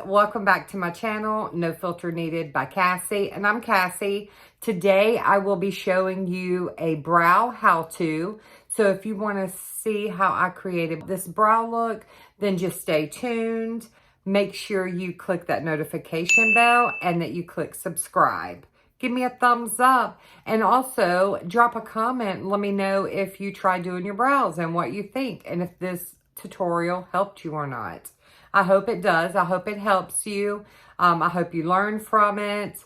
welcome back to my channel, No Filter Needed by Cassie, and I'm Cassie. Today I will be showing you a brow how-to. So if you want to see how I created this brow look, then just stay tuned. Make sure you click that notification bell and that you click subscribe. Give me a thumbs up and also drop a comment and let me know if you try doing your brows and what you think and if this tutorial helped you or not. I hope it does. I hope it helps you. I hope you learn from it.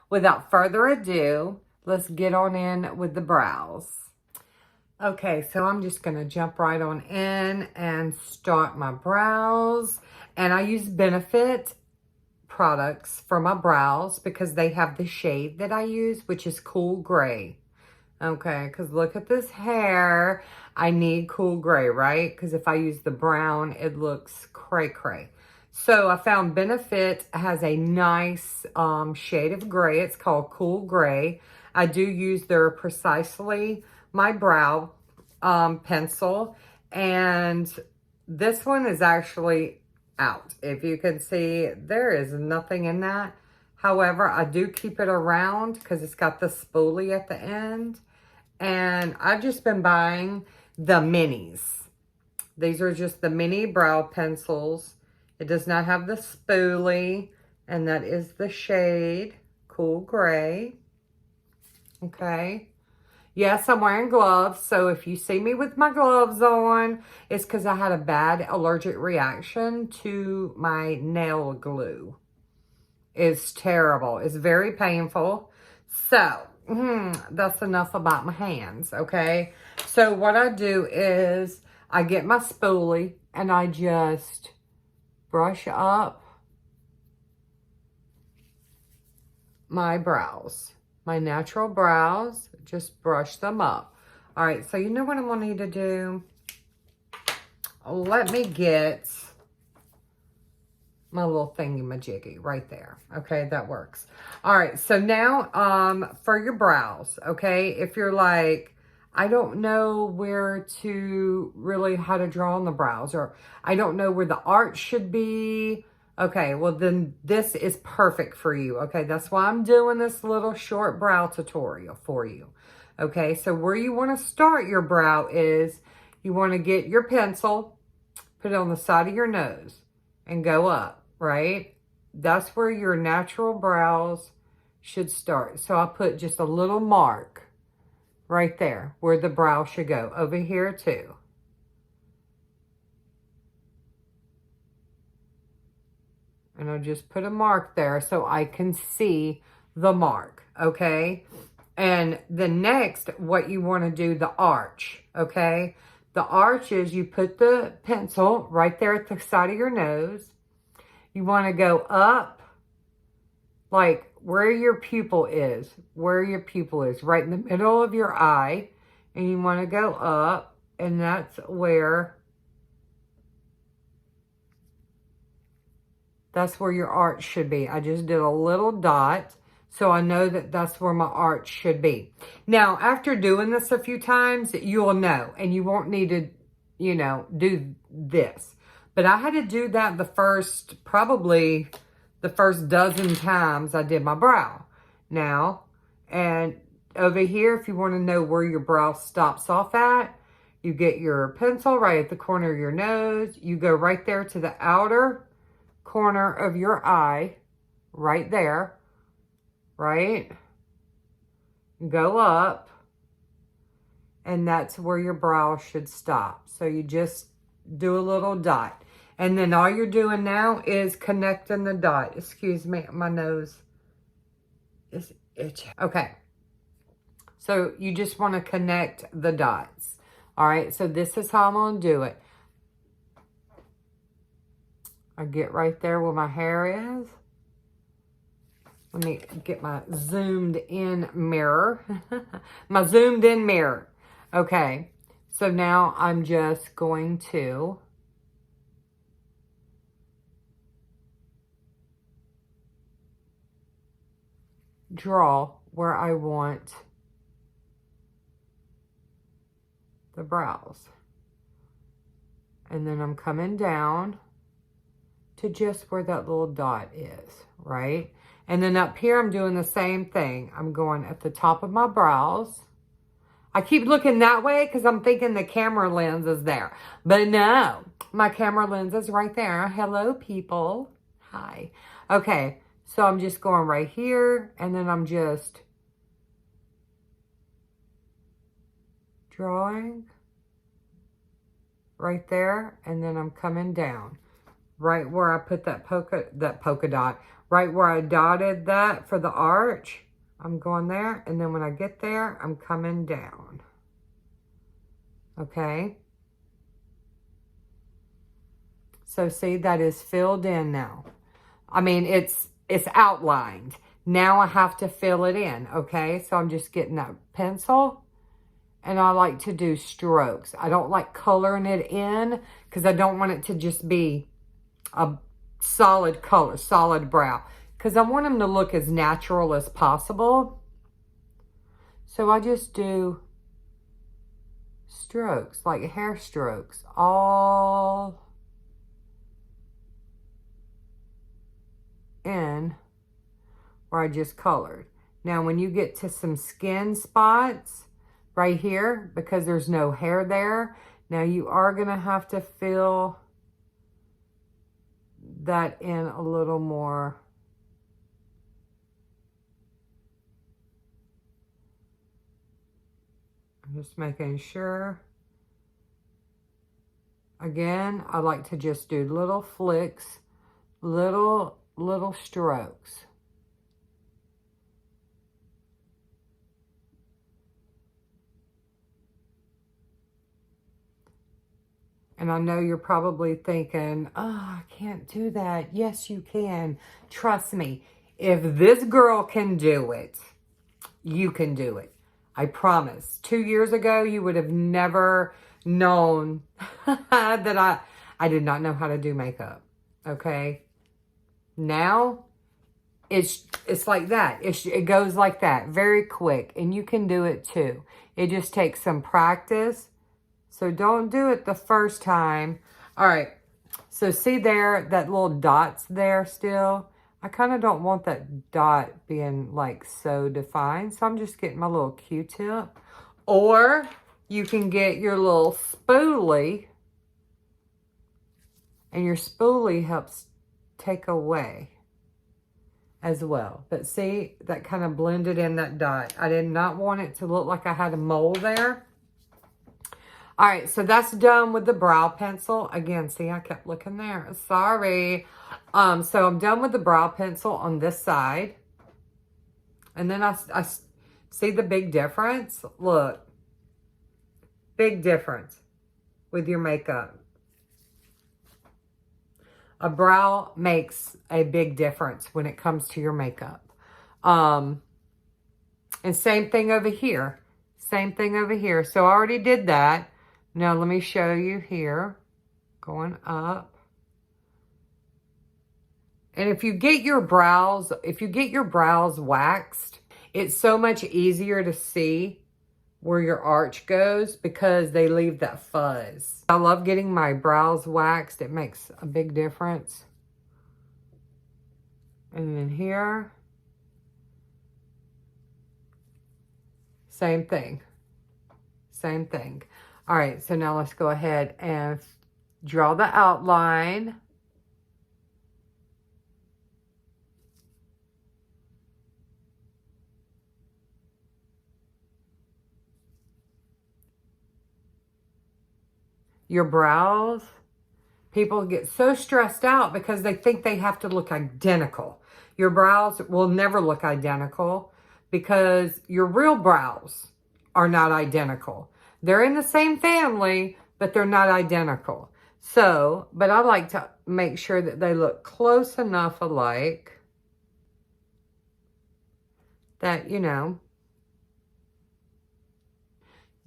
Without further ado, let's get on in with the brows. Okay, so I'm just going to jump right on in and start my brows. And I use Benefit products for my brows because they have the shade that I use, which is cool gray. Okay, because look at this hair. I need cool gray, right? Because if I use the brown, it looks cray-cray. So I found Benefit has a nice shade of gray. It's called Cool Gray. I do use their Precisely My Brow pencil. And this one is actually out. If you can see, there is nothing in that. However, I do keep it around because it's got the spoolie at the end. And I've just been buying the minis. These are just the mini brow pencils. It does not have the spoolie. And that is the shade Cool Gray. Okay. Yes, I'm wearing gloves. So if you see me with my gloves on, it's because I had a bad allergic reaction to my nail glue. It's terrible. It's very painful. So, that's enough about my hands, okay? So what I do is I get my spoolie and I just brush up my brows. My natural brows, just brush them up. All right, so you know what I'm gonna need to do? Let me get my little thingy-majiggy right there. Okay, that works. All right, so now for your brows, okay, if you're like, I don't know where to really how to draw on the brows, or I don't know where the arch should be. Okay, well then this is perfect for you. Okay, that's why I'm doing this little short brow tutorial for you. Okay, so where you want to start your brow is you want to get your pencil, put it on the side of your nose, and go up, right? That's where your natural brows should start. So I put just a little mark right there where the brow should go. Over here too. And I'll just put a mark there so I can see the mark, okay? And the next, what you want to do, the arch, okay? The arch is you put the pencil right there at the side of your nose. You want to go up, like where your pupil is, right in the middle of your eye. And you want to go up, and that's where your arch should be. I just did a little dot, so I know that that's where my arch should be. Now, after doing this a few times, you'll know, and you won't need to, you know, do this. But I had to do that probably the first dozen times I did my brow. Now, and over here, if you want to know where your brow stops off at, you get your pencil right at the corner of your nose. You go right there to the outer corner of your eye, right there, right? Go up, and that's where your brow should stop. So you just do a little dot. And then all you're doing now is connecting the dot. Excuse me, my nose is itchy. Okay. So you just want to connect the dots. All right, so this is how I'm going to do it. I get right there where my hair is. Let me get my zoomed in mirror. My zoomed in mirror. Okay, so now I'm just going to draw where I want the brows. And then I'm coming down to just where that little dot is, right? And then up here, I'm doing the same thing. I'm going at the top of my brows. I keep looking that way because I'm thinking the camera lens is there. But no, my camera lens is right there. Hello, people. Hi. Okay, so I'm just going right here, and then I'm just drawing right there, and then I'm coming down right where I put that polka dot, right where I dotted that for the arch. I'm going there, and then when I get there, I'm coming down. Okay? So see, that is filled in now. I mean, it's outlined. Now I have to fill it in, okay? So I'm just getting that pencil, and I like to do strokes. I don't like coloring it in because I don't want it to just be a solid color, solid brow, because I want them to look as natural as possible. So I just do strokes, like hair strokes, all in where I just colored. Now, when you get to some skin spots right here, because there's no hair there, now you are going to have to fill that in a little more. I'm just making sure. Again, I like to just do little flicks, little strokes. And I know you're probably thinking, oh, I can't do that. Yes, you can. Trust me. If this girl can do it, you can do it. I promise. 2 years ago, you would have never known that I did not know how to do makeup. Okay? Now, it's like that. It goes like that. Very quick. And you can do it too. It just takes some practice. So don't do it the first time. All right. So see there, that little dot's there still. I kind of don't want that dot being like so defined. So I'm just getting my little Q-tip. Or you can get your little spoolie. And your spoolie helps take away as well. But see, that kind of blended in that dot. I did not want it to look like I had a mole there. All right, so that's done with the brow pencil. Again, see, I kept looking there. Sorry. So I'm done with the brow pencil on this side. And then I see the big difference. Look. Big difference with your makeup. A brow makes a big difference when it comes to your makeup. And same thing over here. Same thing over here. So I already did that. Now let me show you here. Going up. And if you get your brows waxed, it's so much easier to see where your arch goes because they leave that fuzz. I love getting my brows waxed. It makes a big difference. And then here, same thing. Same thing. All right, so now let's go ahead and draw the outline. Your brows, people get so stressed out because they think they have to look identical. Your brows will never look identical because your real brows are not identical. They're in the same family, but they're not identical. So, but I like to make sure that they look close enough alike that, you know,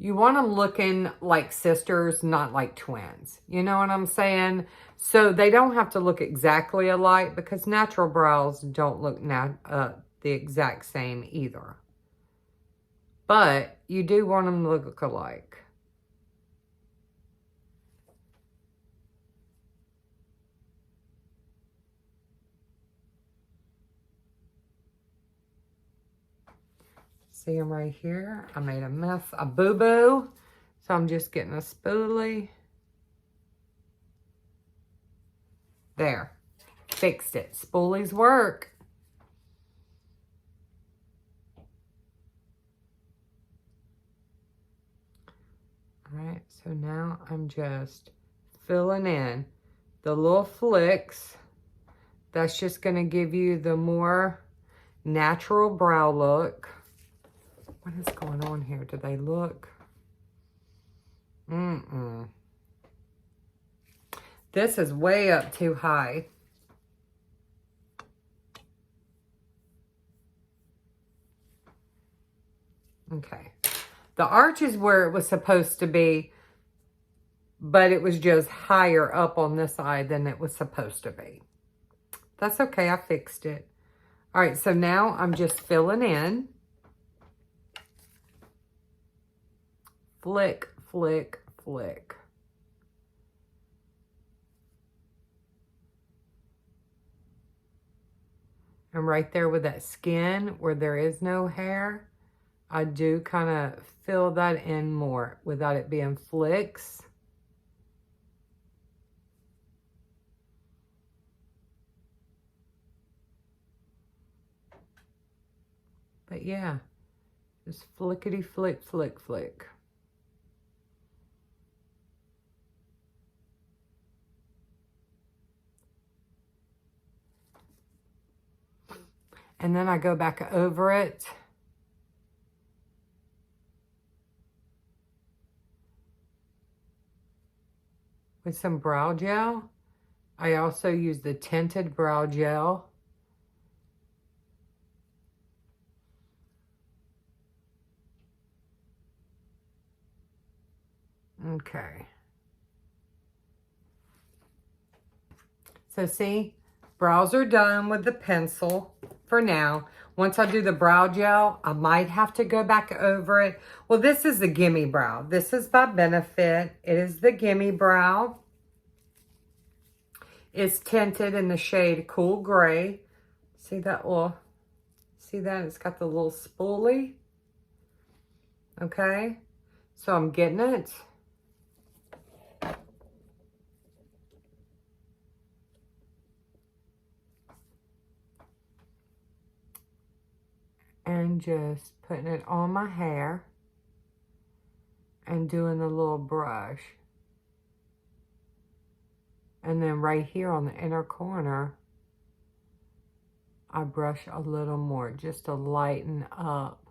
you want them looking like sisters, not like twins. You know what I'm saying? So they don't have to look exactly alike because natural brows don't look the exact same either. But you do want them to look alike. See them right here? I made a mess, a boo-boo. So I'm just getting a spoolie. There. Fixed it. Spoolies work. All right, so now I'm just filling in the little flicks. That's just going to give you the more natural brow look. What is going on here? Do they look? This is way up too high. Okay. The arch is where it was supposed to be, but it was just higher up on this side than it was supposed to be. That's okay. I fixed it. All right. So now I'm just filling in. Flick, flick, flick. And right there with that skin where there is no hair, I do kind of fill that in more without it being flicks. But yeah, just flickety flick, flick, flick. And then I go back over it. With some brow gel. I also use the tinted brow gel. Okay. So see, brows are done with the pencil for now. Once I do the brow gel, I might have to go back over it. Well, this is the Gimme Brow. This is by Benefit. It is the Gimme Brow. It's tinted in the shade Cool Gray. See that little, see that? It's got the little spoolie. Okay. So I'm getting it. And just putting it on my hair and doing the little brush. And then right here on the inner corner, I brush a little more just to lighten up.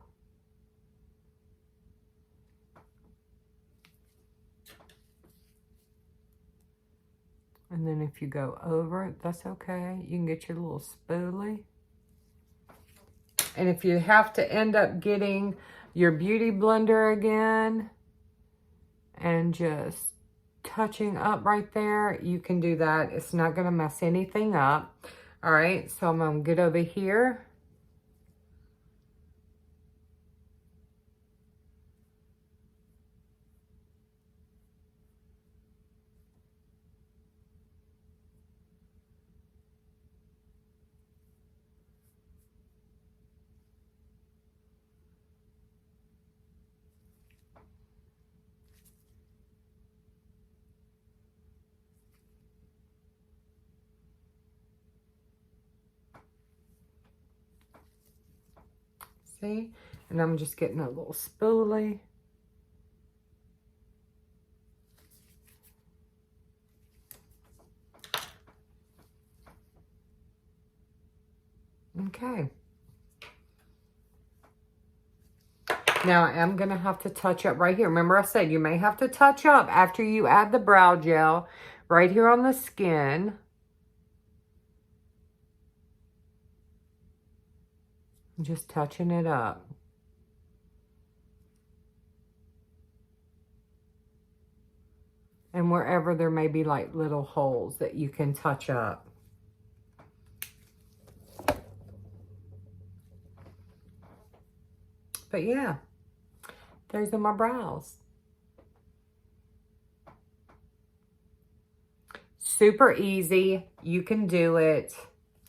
And then if you go over it, that's okay. You can get your little spoolie. And if you have to end up getting your beauty blender again and just touching up right there, you can do that. It's not going to mess anything up. All right, so I'm going to get over here. See? And I'm just getting a little spoolie. Okay. Now I am going to have to touch up right here. Remember I said you may have to touch up after you add the brow gel right here on the skin. I'm just touching it up. And wherever there may be like little holes that you can touch up. But yeah, those are my brows. Super easy. You can do it.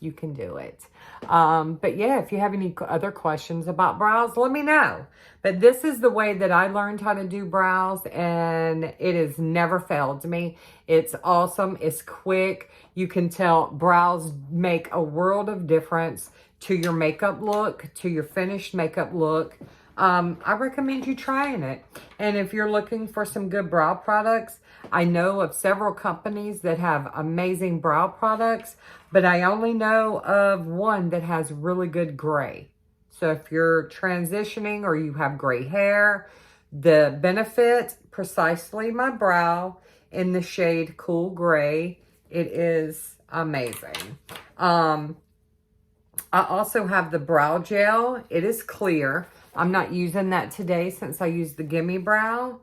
you can do it. But yeah, if you have any other questions about brows, let me know. But this is the way that I learned how to do brows, and it has never failed me. It's awesome. It's quick. You can tell brows make a world of difference to your makeup look, to your finished makeup look. I recommend you trying it. And if you're looking for some good brow products, I know of several companies that have amazing brow products, but I only know of one that has really good gray. So if you're transitioning or you have gray hair, the Benefit Precisely My Brow in the shade Cool Gray, it is amazing. I also have the brow gel. It is clear. I'm not using that today since I used the Gimme Brow,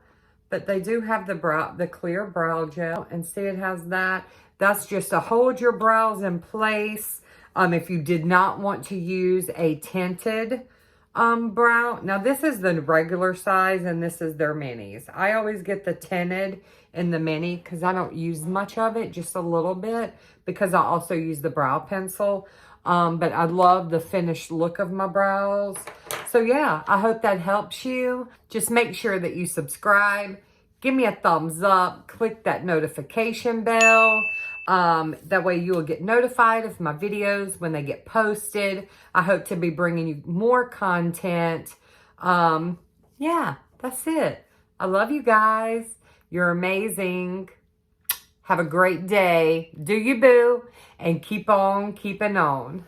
but they do have the clear brow gel, and see, it has that. That's just to hold your brows in place. If you did not want to use a tinted brow. Now, this is the regular size, and this is their minis. I always get the tinted in the mini because I don't use much of it, just a little bit, because I also use the brow pencil. But I love the finished look of my brows. So yeah, I hope that helps you. Just make sure that you subscribe. Give me a thumbs up. Click that notification bell. That way you will get notified of my videos when they get posted. I hope to be bringing you more content. Yeah, that's it. I love you guys. You're amazing. Have a great day. Do you, boo? And keep on keeping on.